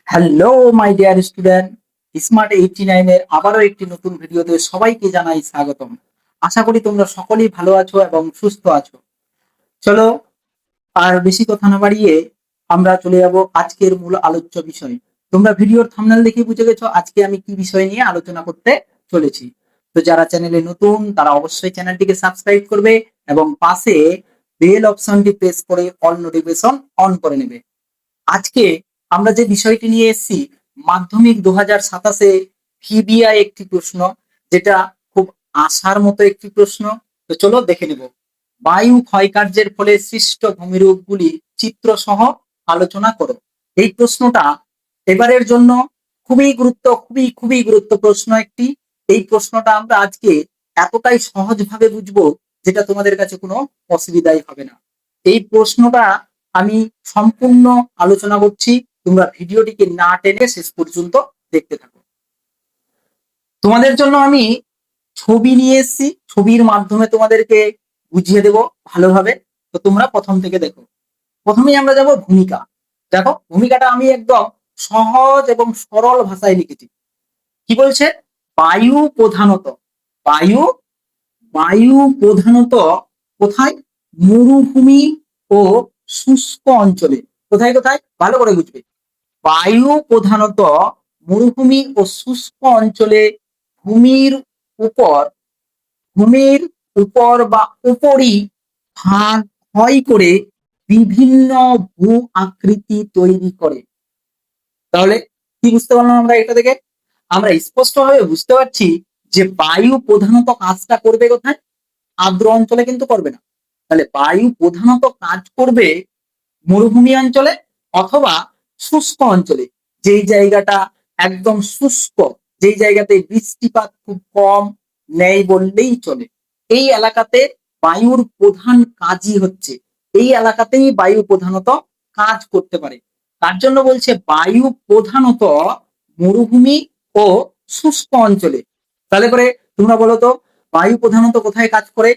Hello my dear student, smart 89 এর আবারও একটি নতুন ভিডিওতে সবাইকে জানাই স্বাগতম। আশা করি তোমরা সকলেই ভালো আছো এবং সুস্থ আছো। চলো আর বেশি কথা না বাড়িয়ে আমরা চলে যাব আজকের মূল আলোচ্য বিষয়। তোমরা ভিডিওর থাম্বনেল দেখে বুঝে গেছো আজকে আমি কি বিষয় নিয়ে আলোচনা করতে চলেছি। তো যারা চ্যানেলে নতুন তারা অবশ্যই চ্যানেলটিকে সাবস্ক্রাইব করবে এবং পাশে বেল অপশনটি প্রেস করে অল নোটিফিকেশন অন করে নেবে। আজকে আমরা যে বিষয়টি নিয়ে এসেছি, মাধ্যমিক 2027-এ ভিবিআই একটি প্রশ্ন, যেটা খুব আশার মতো একটি প্রশ্ন। তো চলো দেখে নেব। বায়ু ক্ষয়কার্যের ফলে সৃষ্ট ভূমিরূপগুলি চিত্র সহ আলোচনা করো। এই প্রশ্নটা এবারের জন্য খুবই গুরুত্ব প্রশ্ন একটি। এই প্রশ্নটা আমরা আজকে এতটাই সহজভাবে বুঝবো যেটা তোমাদের কাছে কোনো অসুবিধাই হবে না। এই প্রশ্নটা আমি সম্পূর্ণ আলোচনা করছি, তোমরা ভিডিওটিকে না টেনে শেষ পর্যন্ত দেখতে থাকো। তোমাদের জন্য আমি ছবি নিয়ে এসেছি, ছবির মাধ্যমে তোমাদেরকে বুঝিয়ে দেব ভালোভাবে। তো তোমরা প্রথম থেকে দেখো। প্রথমেই আমরা যাব ভূমিকা। দেখো ভূমিকাটা আমি একদম সহজ এবং সরল ভাষায় লিখেছি। কি বলছে? বায়ু প্রধানত বায়ু বায়ু প্রধানত কোথায়? মরুভূমি ও শুষ্ক অঞ্চলে। কোথায় কোথায় ভালো করে বুঝবে। বায়ু প্রধানত মরুভূমি ও শুষ্ক অঞ্চলে ভূমির উপর ভূমির উপর বা উপরই ভাগ ক্ষয় করে বিভিন্ন ভূ আকৃতি তৈরি করে। তাহলে কি বুঝতে পারলাম আমরা এটা থেকে? আমরা স্পষ্টভাবে বুঝতে পারছি যে বায়ু প্রধানত কাজটা করবে কোথায়? আর্দ্র অঞ্চলে কিন্তু করবে না। তাহলে বায়ু প্রধানত কাজ করবে মরুভূমি অঞ্চলে অথবা শুষ্ক অঞ্চলে, যেই জায়গাটা একদম শুষ্ক, যেই জায়গাতে বৃষ্টিপাত খুব কম নেই বললেই চলে। এই এলাকাতে বায়ুর প্রধান কাজই হচ্ছে, এই এলাকাতেই বায়ু প্রধানত কাজ করতে পারে। তার জন্য বলছে বায়ু প্রধানত মরুভূমি ও শুষ্ক অঞ্চলে। তাহলে করে তোমরা বলো তো, বায়ু প্রধানত কোথায় কাজ করে?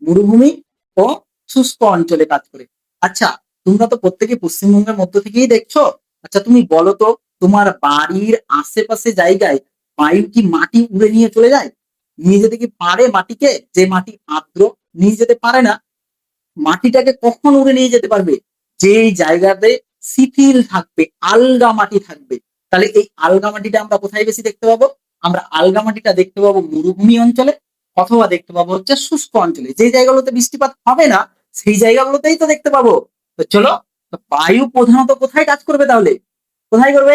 মরুভূমি ও শুষ্ক অঞ্চলে কাজ করে। আচ্ছা, তোমরা তো প্রত্যেকে পশ্চিমবঙ্গের মধ্য থেকেই দেখছো। আচ্ছা তুমি বলো তো, তোমার বাড়ির আশেপাশে জায়গায় বায়ু কি মাটি উড়ে নিয়ে চলে যায়? নিয়ে যেতে কি পারে মাটিকে? যে মাটি আর্দ্র, নিয়ে যেতে পারে না। মাটিটাকে কখন উড়ে নিয়ে যেতে পারবে? যেই জায়গাতে শিথিল থাকবে, আলগা মাটি থাকবে। তাহলে এই আলগা মাটিটা আমরা কোথায় বেশি দেখতে পাবো? আমরা আলগা মাটিটা দেখতে পাবো মরুভূমি অঞ্চলে অথবা দেখতে পাবো হচ্ছে শুষ্ক অঞ্চলে। যে জায়গাগুলোতে বৃষ্টিপাত হবে না সেই জায়গাগুলোতেই তো দেখতে পাবো। তো চলো, বায়ু প্রধানত কোথায় কাজ করবে তাহলে? কোথায় করবে?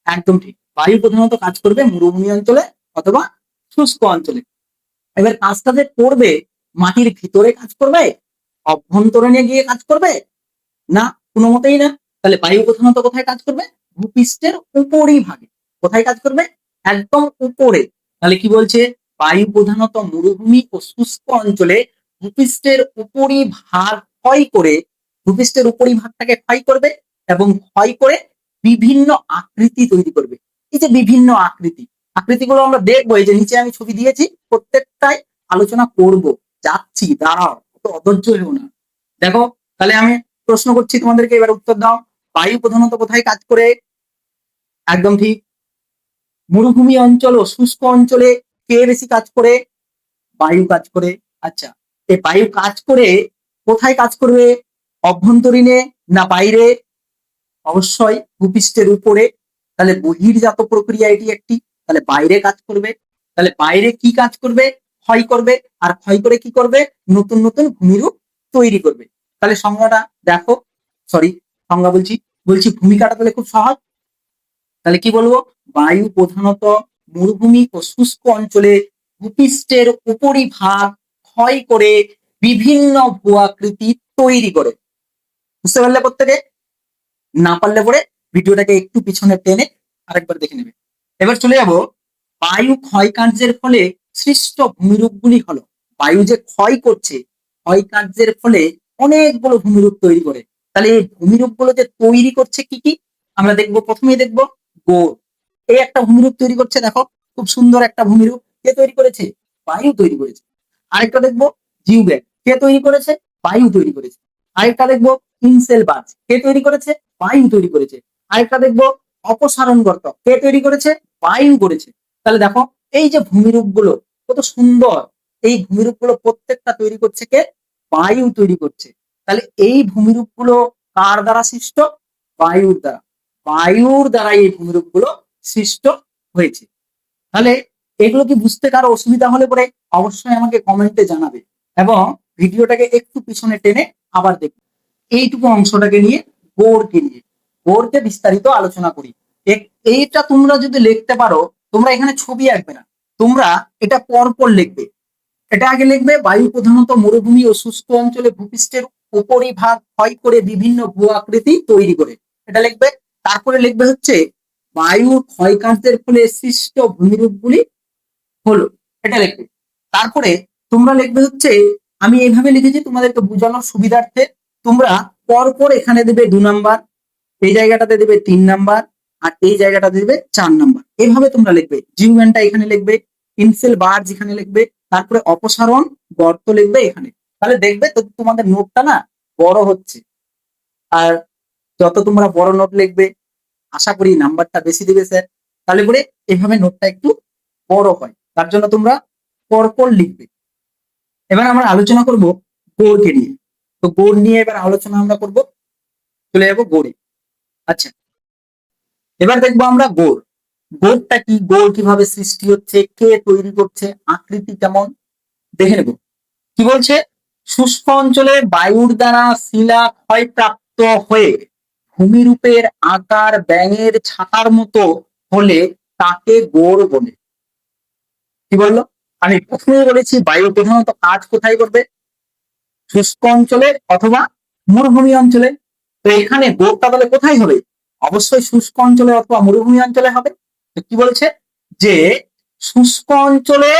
একদম ঠিক, বায়ু প্রধানত কাজ করবে মরুভূমি অঞ্চলে অথবা শুষ্ক অঞ্চলে। এবার কাজটা যে করবে, মাটির ভিতরে কাজ করবে, অভ্যন্তরণে গিয়ে কাজ করবে না, কোনো মতেই না। তাহলে বায়ু প্রধানত কোথায় কাজ করবে? ভূপৃষ্ঠের উপরই ভাগে। কোথায় কাজ করবে? একদম উপরে। তাহলে কি বলছে? বায়ু প্রধানত মরুভূমি ও শুষ্ক অঞ্চলে ভূপৃষ্ঠের উপরই ভাগ ক্ষয় করে, ভূপৃষ্ঠের উপরই ভাগটাকে ক্ষয় করবে এবং ক্ষয় করে বিভিন্ন আকৃতি তৈরি করবে। এই যে বিভিন্ন আকৃতি, আকৃতিগুলো আমরা দেখবো। এই যে নিচে আমি ছবি দিয়েছি, প্রত্যেকটাই আলোচনা করব। যাচ্ছি, দাঁড়াও, অত অধৈর্য হও না। দেখো, তাহলে আমি প্রশ্ন করছি তোমাদেরকে, এবার উত্তর দাও। বায়ু প্রধানত কোথায় কাজ করে? একদম ঠিক, মরুভূমি অঞ্চল ও শুষ্ক অঞ্চলে। কে বেশি কাজ করে? বায়ু কাজ করে। আচ্ছা, এই বায়ু কাজ করে কোথায় কাজ করবে? অভ্যন্তরীণে না বাইরে? অবশ্যই ভূপৃষ্ঠের উপরে। তাহলে বহির্জাত প্রক্রিয়া এটি একটি। তাহলে বাইরে কাজ করবে। তাহলে বাইরে কি কাজ করবে? ক্ষয় করবে। আর ক্ষয় করে কি করবে? নতুন নতুন ভূমিরূপ তৈরি করবে। তাহলে সংজ্ঞাটা দেখো, সরি সংজ্ঞা বলছি, ভূমিকাটা তাহলে খুব সহজ। তাহলে কি বলবো? বায়ু প্রধানত মরুভূমি ও শুষ্ক অঞ্চলে ভূপৃষ্ঠের উপরিভাগ ক্ষয় করে বিভিন্ন ভূ আকৃতি তৈরি করে। বুঝতে পারলে প্রত্যেকে? না পারলে পরে ভিডিওটাকে একটু পিছনে টেনে আরেকবার দেখে নেবে। এবার চলে যাব, বায়ু ক্ষয় কার্যের ফলে সৃষ্ট ভূমিরূপগুলি হলো। বায়ু যে ক্ষয় করছে, ক্ষয় কার্যের ফলে অনেকগুলো ভূমিরূপ তৈরি করে। তাহলে এই ভূমিরূপগুলো যে তৈরি করছে কি কি আমরা দেখবো। প্রথমেই দেখবো গোর। এই একটা ভূমিরূপ তৈরি করছে, দেখো খুব সুন্দর একটা ভূমিরূপ। কে তৈরি করেছে? বায়ু তৈরি করেছে। আরেকটা দেখবো জিউব্যাক। কে তৈরি করেছে? বায়ু তৈরি করেছে। আরেকটা দেখবো ইনসেল বাজ। কে তৈরি করেছে? বায়ু তৈরি করেছে। আরেকটা দেখবো অপসারণ গর্ত কে তৈরি করেছে? বায়ু করেছে। তাহলে দেখো এই যে ভূমিরূপ গুলো কত সুন্দর, এই ভূমিরূপ গুলো প্রত্যেকটা তৈরি করছে কে? বায়ু তৈরি করছে। তাহলে এই ভূমিরূপ গুলো কার দ্বারা সৃষ্ট? বায়ুর দ্বারা। বায়ুর দ্বারা এই ভূমিরূপ গুলো সৃষ্ট হয়েছে। তাহলে এগুলো কি বুঝতে কারো অসুবিধা হলে পরে অবশ্যই আমাকে কমেন্টে জানাবে, এবং ভিডিওটাকে একটু পিছনে টেনে আবার দেখবে। এইটুকু অংশটাকে নিয়ে গৌড়কে নিয়ে গৌড়কে বিস্তারিত আলোচনা করি। এইটা তোমরা যদি লিখতে পারো, তোমরা এখানে ছবি আঁকবে না, তোমরা এটা পরপর লিখবে। এটা আগে লিখবে বায়ু প্রধানত মরুভূমি ও শুষ্ক অঞ্চলে ভূপৃষ্ঠের উপরিভাগ ক্ষয় করে বিভিন্ন ভূ আকৃতি তৈরি করে, এটা লিখবে। তারপরে লিখবে হচ্ছে বায়ুর ক্ষয়কার্যের ফলে সৃষ্ট ভূমিরূপগুলি হলো, এটা লিখবে। তারপরে তোমরা লিখবে হচ্ছে, আমি এইভাবে লিখেছি তোমাদেরকে বোঝানোর সুবিধার্থে, তোমরা পরপর এখানে দেবে 2 নাম্বার, এই জায়গাটাতে দেবে 3 নাম্বার, আর এই জায়গাটাতে দেবে 4 নাম্বার। এইভাবে তোমরা লিখবে। জিউমেন্টটা এখানে লিখবে, ইনসেল বার যেখানে লিখবে, তারপরে অপসারণ গর্ত লিখবে এখানে। তাহলে দেখবে তো তোমাদের নোটটা না বড় হচ্ছে। আর যত তোমরা বড় নোট লিখবে, আশা করি নাম্বারটা বেশি দিবে স্যার। তাহলে পরে এভাবে নোটটা একটু বড় হয়, তার জন্য তোমরা পরপর লিখবে। এবার আমরা আলোচনা করব গৌড়কে নিয়ে। তো গৌড় নিয়ে এবার আলোচনা আমরা করব, চলে যাবো গৌড়ে। আচ্ছা, এবার দেখবো আমরা গৌড়। গৌড়টা কি, গৌড় কিভাবে সৃষ্টি হচ্ছে, কে তৈরি করছে, আকৃতি কেমন, দেখে নেব। কি বলছে? শুষ্ক অঞ্চলে বায়ুর দ্বারা শিলা ক্ষয়প্রাপ্ত হয়ে ভূমিরূপের আকার ব্যাঙের ছাতার মতো হলে তাকে গৌড় বলে। কি বললো? আমি প্রথমেই বলেছি বায়ু প্রধানত কাজ কোথায় করবে? শুষ্ক অঞ্চলে অথবা মরুভূমি অঞ্চলে। তো এখানে গৌড়টা তাহলে কোথায় হবে? অবশ্যই শুষ্ক অঞ্চলে অথবা মরুভূমি অঞ্চলে হবে। তো কি বলছে? যে শুষ্ক অঞ্চলে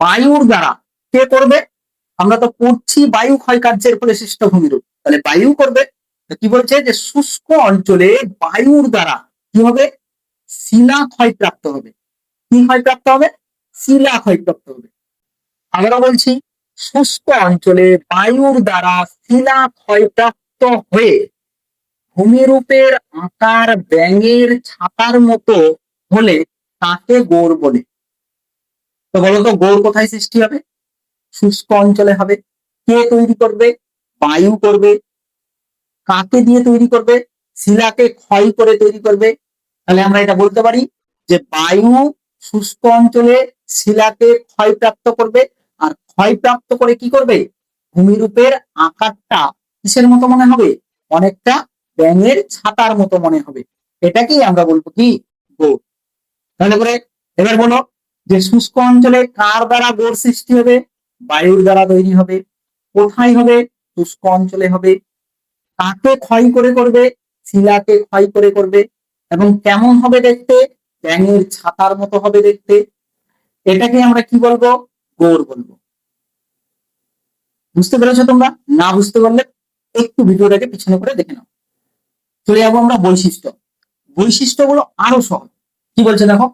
বায়ুর দ্বারা কে করবে? আমরা তো পড়ছি বায়ু ক্ষয়কার্যের ফলে সৃষ্ট ভূমিরূপ, তাহলে বায়ু করবে। তো কি বলছে? যে শুষ্ক অঞ্চলে বায়ুর দ্বারা কি হবে? শিলা ক্ষয়প্রাপ্ত হবে। কি ক্ষয়প্রাপ্ত হবে? শিলা ক্ষয়প্রাপ্ত হবে। আমরা বলছি শুষ্ক অঞ্চলে বায়ুর দ্বারা শিলা ক্ষয়প্রাপ্ত হয়ে ভূমিরূপের আকার ব্যাঙের ছাতার মতো হলে তাকে গৌড় বলে। তো বলতো গৌড় কোথায় সৃষ্টি হবে? শুষ্ক অঞ্চলে হবে। কে তৈরি করবে? বায়ু করবে। কাকে দিয়ে তৈরি করবে? শিলাকে ক্ষয় করে তৈরি করবে। তাহলে আমরা এটা বলতে পারি যে বায়ু শুষ্ক অঞ্চলে শিলাকে ক্ষয়প্রাপ্ত করবে, আর ক্ষয়প্রাপ্ত করে কি করবে? ভূমিরূপের আকারটা কিসের মতো মনে হবে? অনেকটা ব্যাঙের ছাতার মতো মনে হবে। এটাকেই আমরা বলবো কি? গৌড়। তাহলে করে এবার বলো যে শুষ্ক অঞ্চলে কার দ্বারা গৌড় সৃষ্টি হবে? বায়ুর দ্বারা তৈরি হবে। কোথায় হবে? শুষ্ক অঞ্চলে হবে। কাকে ক্ষয় করে করবে? শিলাকে ক্ষয় করে করবে। এবং কেমন হবে দেখতে? ব্যাঙের ছাতার মতো হবে দেখতে। এটাকে আমরা কি বলবো? গৌড় বলবো। বুঝতে পেরেছো তোমরা? না বুঝতে পারলে একটু ভিডিওটাকে পিছনে করে দেখে নাও। চলে যাবো আমরা বৈশিষ্ট্য। বৈশিষ্ট্যগুলো আরো সহজ। কি বলছে দেখো,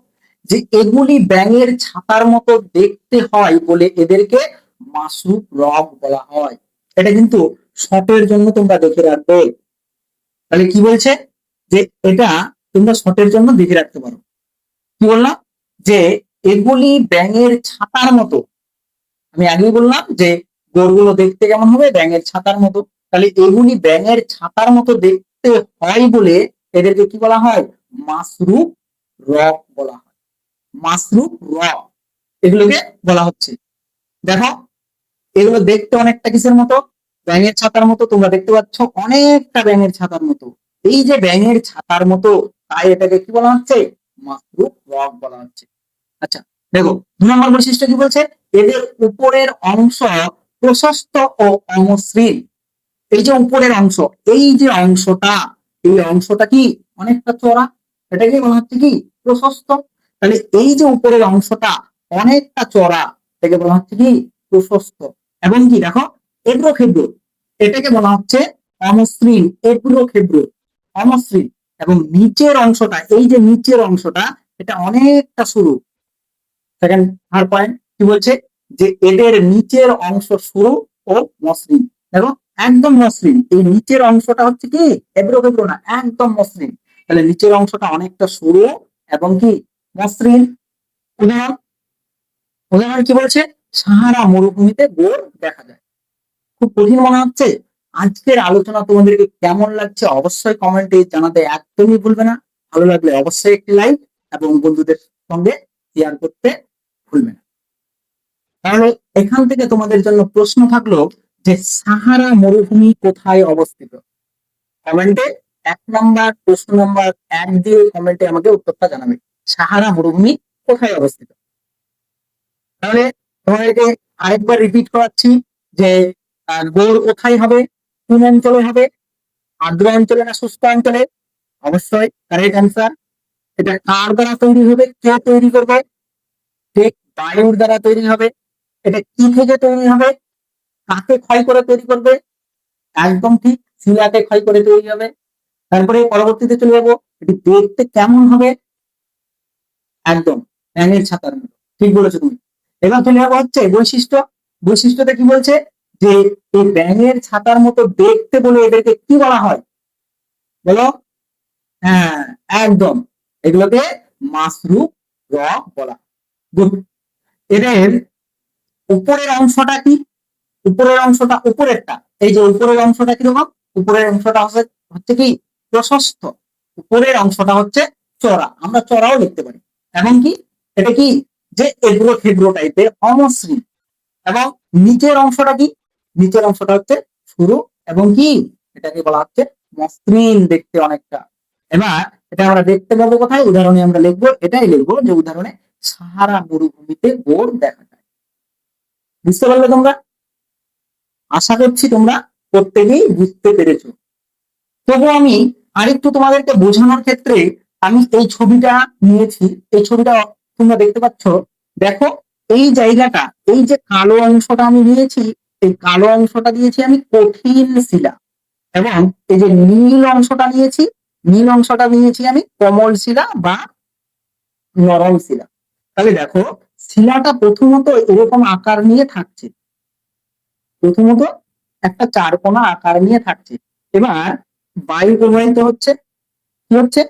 যে এগুলি ব্যাঙের ছাতার মতো দেখতে হয় বলে এদেরকে মাশরুক রক বলা হয়। এটা কিন্তু শর্টের জন্য তোমরা দেখে রাখবে। তাহলে কি বলছে? যে এটা তোমরা শর্টের জন্য দেখে রাখতে পারো। কি বললাম? যে এগুলি ব্যাঙের ছাতার মতো। আমি আগেই বললাম যে গৌড়গুলো দেখতে কেমন হবে? ব্যাঙের ছাতার মতো। তাহলে এগুলি ব্যাঙের ছাতার মতো দেখতে হয় বলে এদেরকে কি বলা হয়? মাশরুক রক বলা হয়। মাশরুক রক এগুলোকে বলা হচ্ছে। দেখো এগুলো দেখতে অনেকটা কিসের মতো? ব্যাঙের ছাতার মতো। তোমরা দেখতে পাচ্ছ অনেকটা ব্যাঙের ছাতার মতো। এই যে ব্যাঙের ছাতার মতো, তাই এটাকে কি বলা হচ্ছে? মাশরুক রক বলা হচ্ছে। আচ্ছা দেখো 2 নম্বর বৈশিষ্ট্য কি বলছে? এদের উপরের অংশ প্রশস্ত ও অমসৃণ। এই যে উপরের অংশ, এই যে অংশটা, এই অংশটা কি অনেকটা চওড়া, এটাকে বলা হচ্ছে কি? প্রশস্ত। তাহলে এই যে উপরের অংশটা অনেকটা চওড়া, এটাকে বলা হচ্ছে কি? প্রশস্ত। এবং কি দেখো এগ্রো ক্ষেব্র, এটাকে বলা হচ্ছে অমসৃণ। এগ্রো ক্ষেব্র, অমসৃণ। এবং নিচের অংশটা, এই যে নিচের অংশটা, এটা অনেকটা সরু। সেকেন্ড থার্ড পয়েন্ট কি বলছে? যে এদের নিচের অংশ সরু ও মসৃণ। দেখো একদম মসৃণ। এই নিচের অংশটা হচ্ছে কি? এবড়ো খেবড়ো না, একদম মসৃণ। তাহলে নিচের অংশটা অনেকটা সরু এবং কি মসৃণ। উদাহরণ উদাহরণ কি বলছে, সাহারা মরুভূমিতে গোর দেখা যায়। খুব কঠিন মনে হচ্ছে? আজকের আলোচনা তোমাদেরকে কেমন লাগছে অবশ্যই কমেন্টে জানাতে একদমই ভুলবে না। ভালো লাগলে অবশ্যই একটি লাইক এবং বন্ধুদের সঙ্গে শেয়ার করতে ভুলবে না। তাহলে এখান থেকে তোমাদের জন্য প্রশ্ন থাকলো যে সাহারা মরুভূমি কোথায় অবস্থিত? কমেন্টে 1 নম্বর প্রশ্ন নম্বর 1 দিয়ে কমেন্টে আমাকে উত্তরটা জানাবে। সাহারা মরুভূমি কোথায় অবস্থিত? তাহলে তোমাদেরকে আরেকবার রিপিট করাচ্ছি যে গোড় কোথায় হবে, কোন অঞ্চলে হবে, আর্দ্র অঞ্চলে না শুষ্ক অঞ্চলে? অবশ্যই কারেক্ট অ্যান্সার। এটা কার দ্বারা তৈরি হবে, কে তৈরি করবে? ঠিক বায়ুর দ্বারা তৈরি হবে। এটা কি থেকে তৈরি হবে, কাকে ক্ষয় করে তৈরি করবে? একদম ঠিক, শিলাকে ক্ষয় করে তৈরি হবে। তারপরে পরবর্তীতে চলে যাবো, এটি দেখতে কেমন হবে? একদম ব্যাঙের ছাতার মতো, ঠিক বলেছো তুমি। এবার চলে যাবো হচ্ছে বৈশিষ্ট্য। বৈশিষ্ট্যতে কি বলছে যে এই ব্যাঙের ছাতার মতো দেখতে বলে এদেরকে কি বলা হয় বলো? হ্যাঁ, একদম, এগুলোকে মাশরুম রক বলা। গুড। এদের উপরের অংশটা কি? উপরের অংশটা, উপরেরটা, এই যে উপরের অংশটা কিরকম? উপরের অংশটা হচ্ছে কি প্রশস্ত, উপরের অংশটা হচ্ছে চড়া, আমরা চড়াও দেখতে পারি। এমনকি এটা কি যে এগ্রো থেগ্রো টাইপের অমসৃণ। এবং নিচের অংশটা কি? নিচের অংশটা হচ্ছে সরু এবং কি এটাকে বলা হচ্ছে মসৃণ দেখতে অনেকটা। এবার এটা আমরা দেখতে পাবো কোথায়? উদাহরণে আমরা লিখবো, এটাই লিখবো যে উদাহরণে সাহারা মরুভূমিতে গোড় দেখা যায়। বুঝতে পারলে তোমরা? আশা করছি তোমরা প্রত্যেকেই বুঝতে পেরেছো। তবু আমি আরেকটু তোমাদেরকে বোঝানোর ক্ষেত্রে আমি এই ছবিটা নিয়েছি। এই ছবিটা তোমরা দেখতে পাচ্ছ, দেখো এই জায়গাটা, এই যে কালো অংশটা আমি নিয়েছি, এই কালো অংশটা দিয়েছি আমি কঠিন শিলা, এবং এই যে নীল অংশটা নিয়েছি, নীল অংশটা নিয়েছি আমি কোমল শিলা বা নরম শিলা। তাহলে দেখো শিলাটা প্রথমত এরকম আকার নিয়ে থাকছে, প্রথমত একটা চারকোনা আকার নিয়ে থাকছে। এবার বায়ু প্রবাহিত হচ্ছে, কি হচ্ছে?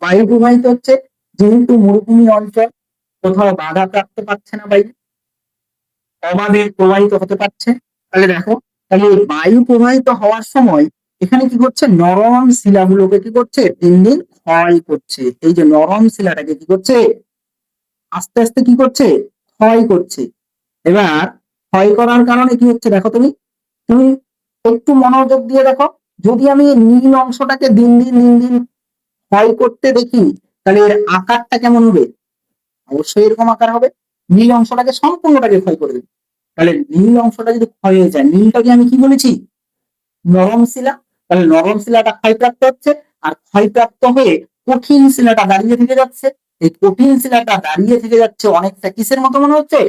বায়ু প্রবাহিত হচ্ছে, যেহেতু মরুভূমি অঞ্চল, কোথাও বাধা প্রাপ্ত পাচ্ছে না বায়ু, অবাধে প্রবাহিত হতে পারছে। তাহলে দেখো, তাহলে বায়ু প্রবাহিত হওয়ার সময় এখানে কি করছে, নরম শিলাগুলোকে কি করছে, দিন দিন ক্ষয় করছে। এই যে নরম শিলাটাকে কি করছে, আস্তে আস্তে কি করছে, ক্ষয় করছে। এবার ক্ষয় করার কারণে কি হচ্ছে দেখো, তুমি তুমি একটু মনোযোগ দিয়ে দেখো, যদি আমি নীল অংশটাকে দিন দিন দিন দিন ক্ষয় করতে দেখি, তাহলে এর আকারটা কেমন হবে? অবশ্যই এরকম আকার হবে। নীল অংশটাকে সম্পূর্ণটাকে ক্ষয় করে দেবে। তাহলে নীল অংশটা যদি ক্ষয় হয়ে যায়, নীলটাকে আমি কি বলেছি, নরম শিলা। তাহলে নরম শিলাটা ক্ষয়প্রাপ্ত হচ্ছে, আর ক্ষয়প্রাপ্ত হয়ে কঠিন শিলাটা দাঁড়িয়ে থেকে যাচ্ছে। এই কঠিন শিলাটা দাঁড়িয়ে থেকে যাচ্ছে অনেকটা কিসের মতো মনে হচ্ছে,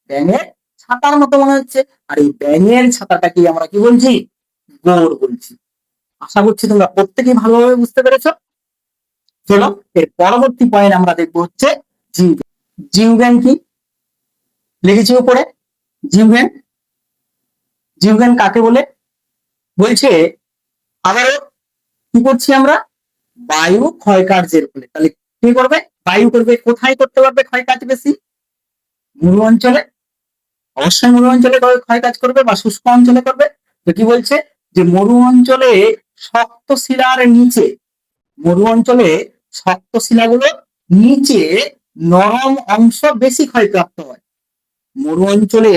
ব্যাঙের ছাতার মতো মনে হচ্ছে। আর এই ব্যাঙের ছাতাটাকে আমরা কি বলছি, গোড় বলছি। আশা করছি তোমরা প্রত্যেকেই ভালোভাবে বুঝতে পেরেছো। চলো এর পরবর্তী পয়েন্ট আমরা দেখবো হচ্ছে জীবজ্ঞান। জীবজ্ঞান কি লিখেছি উপরে? জীবজ্ঞান, জীবজ্ঞান কাকে বলে? বলছে আবারও কি করছি আমরা, বায়ু ক্ষয় কার্যের ফলে। তাহলে কি করবে, বায়ু করবে, কোথায় করতে পারবে ক্ষয় কাজ বেশি? মরু অঞ্চলে, অবশ্যই মরু অঞ্চলে ক্ষয় কাজ করবে বা শুষ্ক অঞ্চলে করবে। তো কি বলছে যে মরু অঞ্চলে শক্ত শিলার নিচে, মরু অঞ্চলে শক্ত শিলাগুলো নিচে নরম অংশ বেশি ক্ষয়প্রাপ্ত হয়। মরু অঞ্চলে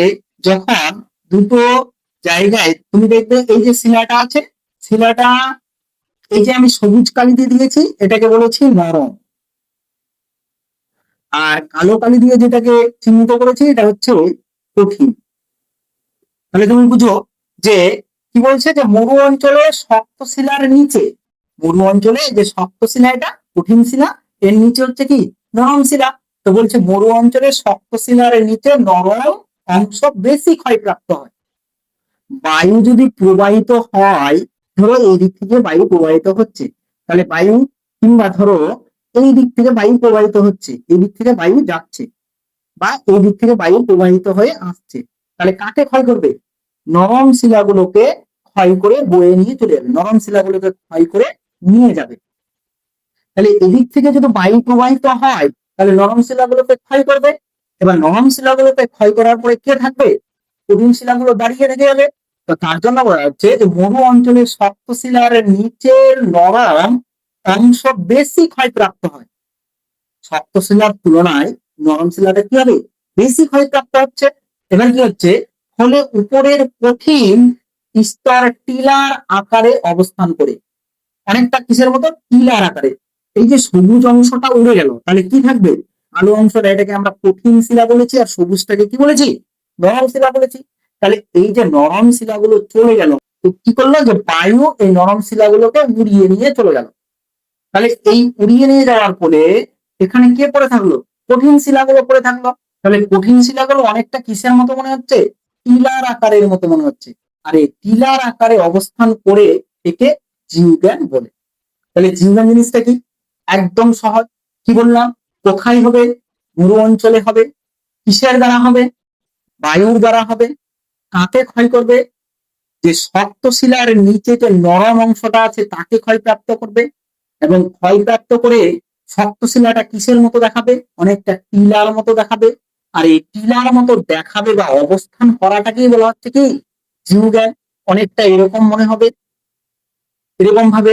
যখন দুটো জায়গায় তুমি দেখবে এই যে শিলাটা আছে, শিলাটা এই যে আমি সবুজ কালি দিয়ে দিয়েছি, এটাকে বলেছি নরম, আর কালো কালি দিয়ে যেটাকে চিহ্নিত করেছি এটা হচ্ছে কঠিন। তাহলে তুমি বুঝো যে কি বলছে, যে মরু অঞ্চলে শক্ত শিলার নিচে, মরু অঞ্চলে যে শক্ত শিলা এটা কঠিন শিলা, এর নিচে হচ্ছে কি নরম শিলা। তো বলছে মরু অঞ্চলে শক্ত শিলার নিচে নরম অংশ বেশি ক্ষয়প্রাপ্ত হয়। বায়ু যদি প্রবাহিত হয়, ধরো এই দিক থেকে বায়ু প্রবাহিত হচ্ছে, তাহলে বায়ু, কিংবা ধরো এই দিক থেকে বায়ু প্রবাহিত হচ্ছে, এই দিক থেকে বায়ু যাচ্ছে, বা এই দিক থেকে বায়ু প্রবাহিত হয়ে আসছে, তাহলে কাকে ক্ষয় করবে, নরম শিলাগুলোকে ক্ষয় করে বয়ে নিয়ে চলে যাবে, নরম শিলাগুলোকে ক্ষয় করে নিয়ে যাবে। তাহলে এদিক থেকে যদি বায়ু প্রবাহিত হয় তাহলে নরম শিলাগুলোকে ক্ষয় করবে। এবার নরম শিলাগুলোকে ক্ষয় করার পরে কে থাকবে? কঠিন শিলাগুলো দাঁড়িয়ে থেকে যাবে। তো তার জন্য বলা হচ্ছে যে মরু অঞ্চলের শক্ত শিলার নিচের নরম অংশ বেশি ক্ষয়প্রাপ্ত হয়। শক্ত শিলার তুলনায় নরম শিলাটা কি হবে? বেশি ক্ষয়প্রাপ্ত হচ্ছে। এবার কি হচ্ছে? ফলে উপরের কঠিন স্তর টিলার আকারে অবস্থান করে, অনেকটা কিসের মতো? টিলার আকারে। এই যে সবুজ অংশটা উড়ে গেল, তাহলে কি থাকবে? আলো অংশটা, এটাকে আমরা কঠিন শিলা বলেছি, আর সবুজটাকে কি বলেছি? নরম শিলা বলেছি। তাহলে এই যে নরম শিলাগুলো চলে গেল, তো কি করলো? যে বায়ু এই নরম শিলাগুলোকে উড়িয়ে নিয়ে চলে গেল। তাহলে এই উড়িয়ে নিয়ে যাওয়ার ফলে এখানে কে পড়ে থাকলো? কঠিন শিলাগুলো পড়ে থাকলো। তাহলে কঠিন শিলাগুলো অনেকটা কিসের মতো মনে হচ্ছে? টিলার আকারের মতো মনে হচ্ছে। আর এই টিলার আকারে অবস্থান করে একে জিওগ্যান বলে। তাহলে জিওগ্যান জিনিসটা কি? একদম সহজ। কি বললাম? কোথায় হবে? মরু অঞ্চলে হবে। কিসের দ্বারা হবে? বায়ুর দ্বারা হবে। কাকে ক্ষয় করবে? যে শক্ত শিলার নিচে যে নরম অংশটা আছে তাকে ক্ষয়প্রাপ্ত করবে, এবং ক্ষয়প্রাপ্ত করে শক্ত শিলাটা কিসের মতো দেখাবে? অনেকটা টিলার মতো দেখাবে। আর এই টিলার মতো দেখাবে বা অবস্থান করাটাকেই বলা হচ্ছে কি? জিওগ্যান। অনেকটা এরকম মনে হবে, এরকম ভাবে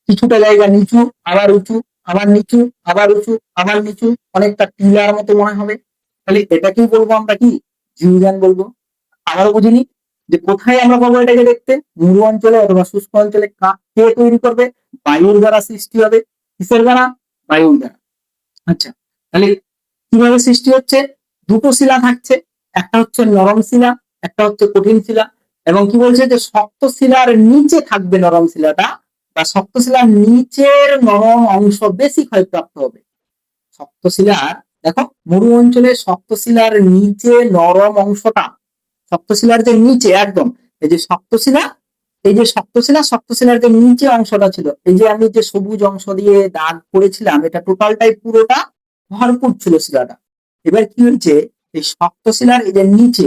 কিছুটা জায়গা নিচু, আবার উঁচু, আবার নিচু, আবার উঁচু, আবার নিচু, অনেকটা টিলার মতো মনে হবে। তাহলে এটাকেই বলবো আমরা কি? জিওগ্যান বলবো। আবারও বুঝিনি যে কোথায় আমরা পাবো এটাকে দেখতে? মরু অঞ্চলে অথবা শুষ্ক অঞ্চলে। কে তৈরি করবে? বায়ুর দ্বারা সৃষ্টি হবে। কিসের দ্বারা? বায়ুর দ্বারা। আচ্ছা, তাহলে কিভাবে সৃষ্টি হচ্ছে? দুটো শিলা থাকছে, একটা হচ্ছে নরম শিলা, একটা হচ্ছে কঠিন শিলা। এবং কি বলছে? যে শক্ত শিলার নিচে থাকবে নরম শিলাটা, বা শক্ত শিলার নিচের নরম অংশ বেশি ক্ষয়প্রাপ্ত হবে। শক্ত শিলার, দেখো মরু অঞ্চলে শক্ত শিলার নিচে নরম অংশটা, শক্ত শিলার যে নিচে একদম, এই যে শক্ত শিলা, এই যে শক্ত শিলা, শক্ত শিলার যে নিচে অংশটা ছিল, এই যে আমি যে সবুজ অংশ দিয়ে দাগ করেছিলাম, এটা টোটালটাই পুরোটা ভরপুর ছিল শিলাটা। এবার কি হচ্ছে? এই শক্ত শিলার এই যে নিচে,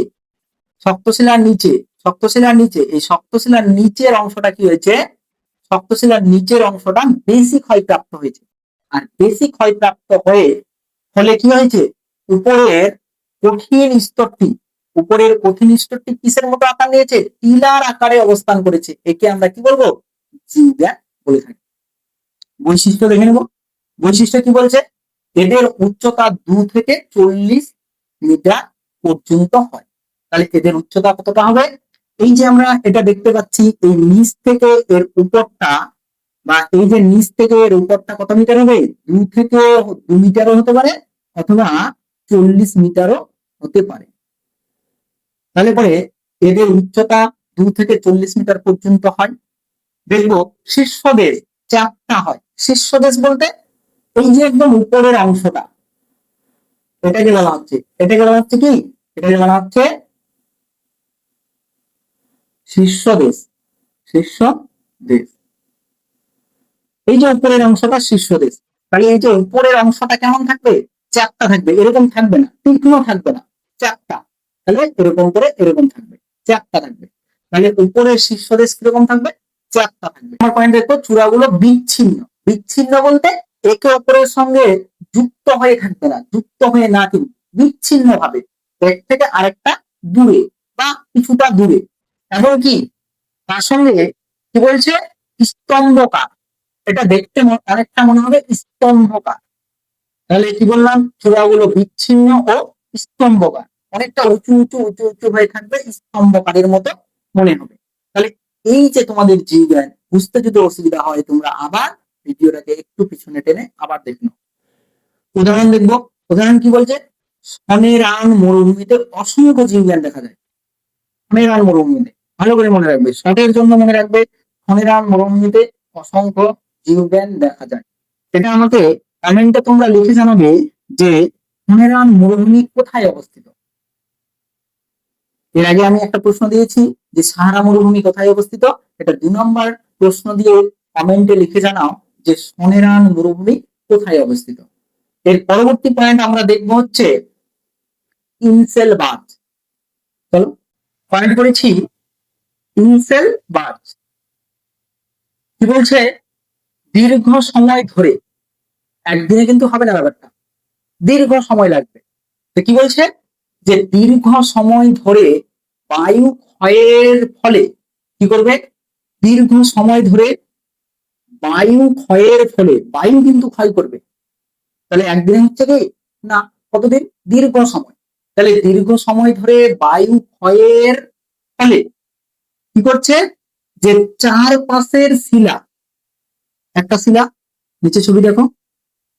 শক্ত শিলার নিচে, শক্ত শিলার নিচে, এই শক্ত শিলার নিচের অংশটা কি হয়েছে? শক্ত শিলার নিচের অংশটা বেশি ক্ষয়প্রাপ্ত হয়েছে। আর বেশি ক্ষয়প্রাপ্ত হয়ে ফলে কি হয়েছে? উপরের কঠিন স্তরটি, উপরের কঠিন স্তরটি কিসের মতো আকার নিয়েছে? টিলার আকারে অবস্থান করেছে। একে আমরা কি বলবো? জিওগ্যান বলে থাকি। বৈশিষ্ট্য দেখে নেব। বৈশিষ্ট্য কি বলছে? এদের উচ্চতা 2 থেকে 40 মিটার পর্যন্ত হয়। তাহলে এদের উচ্চতা কতটা হবে? এই যে আমরা এটা দেখতে পাচ্ছি, এই নিচ থেকে এর উপরটা, বা এই যে নিচ থেকে এর উপরটা কত মিটার হবে? 2 থেকে 2 মিটারও হতে পারে, অথবা 40 মিটারও হতে পারে। তাহলে পরে এদের উচ্চতা 2 থেকে 40 মিটার পর্যন্ত হয়। দেখবো শীর্ষদেশ চাপটা হয়। শীর্ষদেশ বলতে এই যে একদম উপরের অংশটা, এটাকে বলা হচ্ছে, এটাকে বলা হচ্ছে কি? এটাকে বলা হচ্ছে শীর্ষদেশ। শীর্ষদেশ, এই যে উপরের অংশটা শীর্ষদেশ। তাহলে এই যে উপরের অংশটা কেমন থাকবে? চাপটা থাকবে, এরকম থাকবে না, তীক্ষ্ণ থাকবে না, চাপটা। তাহলে এরকম করে এরকম থাকবে, চাপটা থাকবে। তাহলে উপরের শীর্ষদেশ কিরকম থাকবে? চাপটা থাকবে। আমার পয়েন্ট দেখো, চূড়াগুলো বিচ্ছিন্ন। বিচ্ছিন্ন বলতে একে অপরের সঙ্গে যুক্ত হয়ে থাকবে না, যুক্ত হয়ে না, কিন্তু বিচ্ছিন্ন ভাবে এক থেকে আরেকটা দূরে বা কিছুটা দূরে। এমনকি তার সঙ্গে কি বলছে? স্তম্ভকার। এটা দেখতে অনেকটা মনে হবে স্তম্ভকার। তাহলে কি বললাম? চূড়াগুলো বিচ্ছিন্ন ও স্তম্ভকার, অনেকটা উঁচু উঁচু উঁচু উঁচু হয়ে থাকবে, স্তম্ভকারের মতো মনে হবে। তাহলে এই যে তোমাদের জীবজ্ঞান বুঝতে যদি অসুবিধা হয়, তোমরা আবার ভিডিওটাকে একটু পিছনে টেনে আবার দেখো। উদাহরণ দেখবো। উদাহরণ কি বলছে? সনেরান মরুভূমিতে অসংখ্য জীবজ্ঞান দেখা যায়। সনেরান মরুভূমিতে ভালো করে মনে রাখবে, শটের জন্য মনে রাখবে, সনেরান মরুভূমিতে অসংখ্য জীবজ্ঞান দেখা যায়। এটা আমাকে কমেন্টে তোমরা লিখে জানাবে যে সনেরান মরুভূমি কোথায় অবস্থিত। এর আগে আমি একটা প্রশ্ন দিয়েছি যে সাহারা মরুভূমি কোথায় অবস্থিত। এটা 2 নম্বর প্রশ্ন দিয়ে কমেন্টে লিখে জানাও যে সনেরান মরুভূমি কোথায় অবস্থিত। এর পরবর্তী পয়েন্ট আমরা দেখবো হচ্ছে ইনসেল বাঁধ। চলো পয়েন্ট করেছি ইনসেল বাঁধ। কি বলছে? দীর্ঘ সময় ধরে একদিনে কিন্তু হবে না ব্যাপারটা, দীর্ঘ সময় লাগবে। তো কি বলছে যে দীর্ঘ সময় ধরে বায়ু ক্ষয়ের ফলে কি করবে, দীর্ঘ সময় ধরে বায়ু ক্ষয়ের ফলে বায়ু কিন্তু ক্ষয় করবে। তাহলে একদিনে হচ্ছে কি না, কতদিন, দীর্ঘ সময়। তাহলে দীর্ঘ সময় ধরে বায়ু ক্ষয়ের ফলে কি করছে, যে চারপাশের শিলা, একটা শিলা, নিচে ছবি দেখো,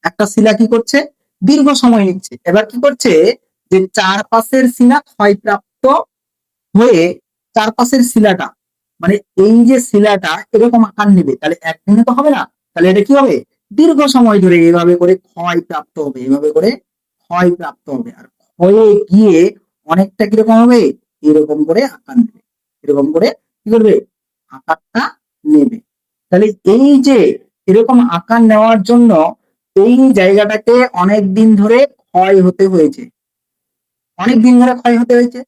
একটা শিলা কি করছে, দীর্ঘ সময় নিচ্ছে। এবার কি করছে, যে চারপাশের শিলা ক্ষয়প্রাপ্ত হয়ে চারপাশের শিলাটা, মানে এই যে শিলাটা এরকম আকার নেবে, তাহলে একদিনে তো হবে না, তাহলে এটা কি হবে, দীর্ঘ সময় ধরে এইভাবে করে ক্ষয় প্রাপ্ত হবে, এইভাবে করে ক্ষয় প্রাপ্ত হবে। আর ক্ষয়ে গিয়ে অনেকটা কিরকম হবে, এরকম করে আকার নেবে, এরকম করে কি করবে, আকারটা নেবে। তাহলে এই যে এরকম আকার নেওয়ার জন্য এই জায়গাটাকে অনেক দিন ধরে ক্ষয় হতে হয়েছে, অনেক দিন ধরে ক্ষয় হতে হয়েছে।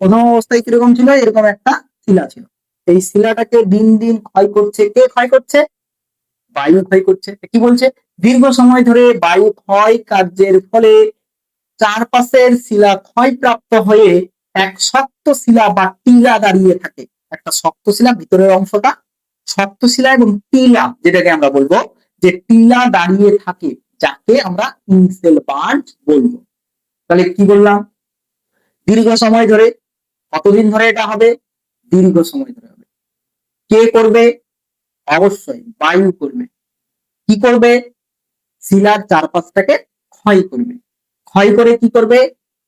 প্রথম অবস্থায় কিরকম ছিল, এরকম একটা শিলা ছিল, এই শিলাটাকে দিন দিন ক্ষয় করছে, কে ক্ষয় করছে, বায়ু ক্ষয় করছে। কি বলছে, দীর্ঘ সময় ধরে বায়ু ক্ষয় কার্যের ফলে চারপাশের শিলা ক্ষয়প্রাপ্ত হয়ে এক শক্ত শিলা বা টিলা দাঁড়িয়ে থাকে। একটা শক্ত শিলা, ভিতরের অংশটা শক্ত শিলা, এবং টিলা যেটাকে আমরা বলবো যে টিলা দাঁড়িয়ে থাকে, যাকে আমরা ইনসেল বার্জ বলবো। তাহলে কি বললাম, দীর্ঘ সময় ধরে, কতদিন ধরে এটা হবে, দীর্ঘ সময় ধরে হবে। কে করবে, অবশ্যই বায়ু করবে। কি করবে, শিলার চারপাশটাকে ক্ষয় করবে, ক্ষয় করে কি করবে,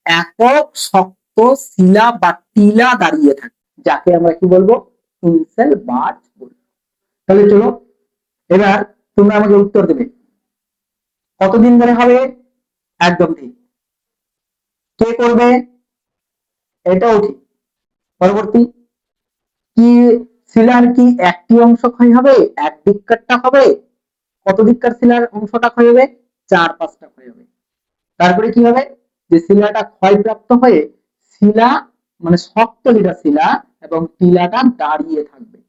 একক শক্ত শিলা বা টিলা দাঁড়িয়ে থাকে, যাকে আমরা কি বলবো, ইনসেল বার্জ বলবো। তাহলে চলো এবার তোমরা আমাকে উত্তর দেবে, কতদিন ধরে হবে, একদম ঠিক। কে করবে, এটাও ঠিক। পরবর্তী, কি শিলার কি একটি অংশ ক্ষয় হবে, এক দিককারটা হবে, কত দিককার শিলার অংশটা ক্ষয় হবে, চার পাঁচটা ক্ষয় হবে। তারপরে কি হবে, যে শিলাটা ক্ষয়প্রাপ্ত হয়ে শিলা, মানে শক্ত যেটা শিলা এবং টিলাটা দাঁড়িয়ে থাকবে,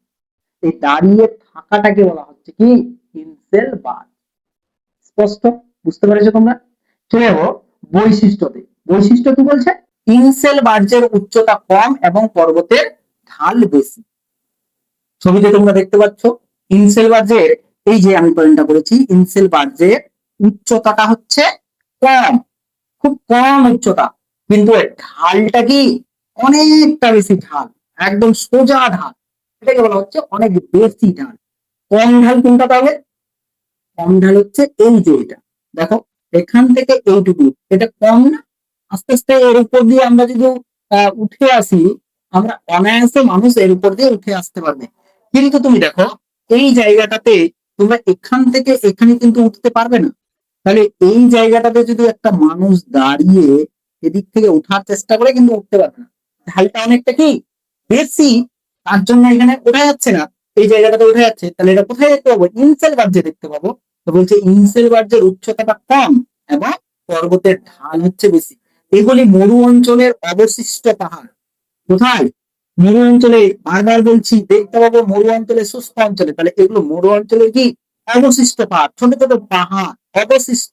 এই দাঁড়িয়ে থাকাটাকে বলা হচ্ছে কি, ইনসেল বার্জ। স্পষ্ট, বুঝতে পেরেছো তোমরা? চলে যাবো বৈশিষ্ট্যতে। বৈশিষ্ট্য কি বলছে, ইনসেল বার্জের উচ্চতা কম এবং পর্বতের ঢাল বেশি। ছবিতে তোমরা দেখতে পাচ্ছ ইনসেল বার্জের, এই যে আমি পয়েন্টটা করেছি, ইনসেল বার্জের উচ্চতাটা হচ্ছে কম, খুব কম উচ্চতা, কিন্তু এর ঢালটা কি অনেকটা বেশি ঢাল, একদম সোজা ঢাল, এটাকে বলা হচ্ছে অনেক বেশি ঢাল। কম ঢাল কোনটা, তাহলে কম ঢাল হচ্ছে এই যে এটা, দেখো এখান থেকে এইটুকু, এটা কম না, আস্তে আস্তে এর উপর দিয়ে আমরা যদি উঠে আসি, আমরা অনায়াসে মানুষ এর উপর দিয়ে উঠে আসতে পারবে। কিন্তু তুমি দেখো এই জায়গাটাতে তোমরা এখান থেকে এখানে কিন্তু উঠতে পারবে না। তাহলে এই জায়গাটাতে যদি একটা মানুষ দাঁড়িয়ে এদিক থেকে উঠার চেষ্টা করে, কিন্তু উঠতে পারবে না, ঢালটা অনেকটা কি বেশি, তার জন্য এখানে ওঠা যাচ্ছে না, এই জায়গাটাতে উঠে যাচ্ছে। তাহলে এটা কোথায় দেখতে পাবো, ইনসেল বার্জে দেখতে পাবো। তো বলছে ইনসেল বার্জের উচ্চতাটা কম এবং পর্বতের ঢাল হচ্ছে বেশি। এগুলি মরু অঞ্চলের অবশিষ্ট পাহাড়। কোথায়, মরু অঞ্চলে, বারবার বলছি দেখতে পাবো মরু অঞ্চলে, শুষ্ক অঞ্চলে। তাহলে এগুলো মরু অঞ্চলের কি, অবশিষ্ট পাহাড়, ছোট ছোট পাহাড় অবশিষ্ট।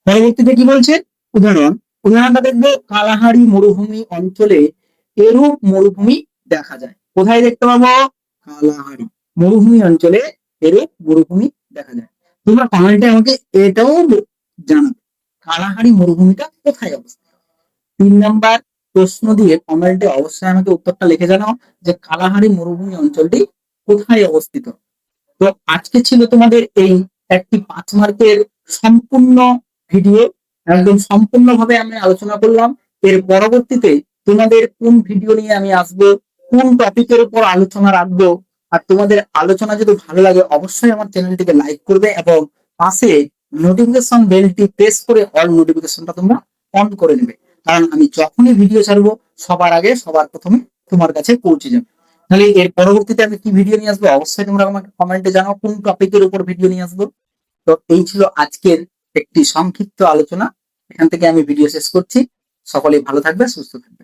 পরবর্তীতে কি বলছে, উদাহরণ, উদাহরণটা দেখবো, কালাহারি মরুভূমি অঞ্চলে এরূপ মরুভূমি দেখা যায়। কোথায় দেখতে পাবো, কালাহারি মরুভূমি অঞ্চলে এরূপ মরুভূমি দেখা যায়। তোমরা কমেন্টে আমাকে এটাও জানাবে, কালাহারি মরুভূমিটা কোথায় অবস্থিত। 3 নাম্বার প্রশ্ন দিয়ে কমেন্টে অবশ্যই আমাকে উত্তরটা লিখে জানাও যে কালাহারি মরুভূমি অঞ্চলটি কোথায় অবস্থিত। তো আজকে ছিল তোমাদের এই একটি 5 মার্কের সম্পূর্ণ ভিডিও, একদম সম্পূর্ণভাবে আমি আলোচনা করলাম। এর পরবর্তীতে তোমাদের কোন ভিডিও নিয়ে আমি আসবো, কোন টপিকের উপর আলোচনা রাখবো, আর তোমাদের আলোচনা যদি ভালো লাগে অবশ্যই আমার চ্যানেলটিকে লাইক করবে এবং পাশে নোটিফিকেশন বেলটি প্রেস করে অল নোটিফিকেশনটা তোমরা অন করে নেবে, কারণ আমি যখনই ভিডিও ছাড়বো সবার আগে সবার প্রথমে তোমার কাছে পৌঁছে যাবে। তাহলে এর পরবর্তীতে আমি কি ভিডিও নিয়ে আসবো অবশ্যই তোমরা আমাকে কমেন্টে জানাও, কোন টপিকের উপর ভিডিও নিয়ে আসবো। তো এই ছিল আজকের একটি সংক্ষিপ্ত আলোচনা, এখান থেকে আমি ভিডিও শেষ করছি। সকলেই ভালো থাকবে, সুস্থ থাকবে।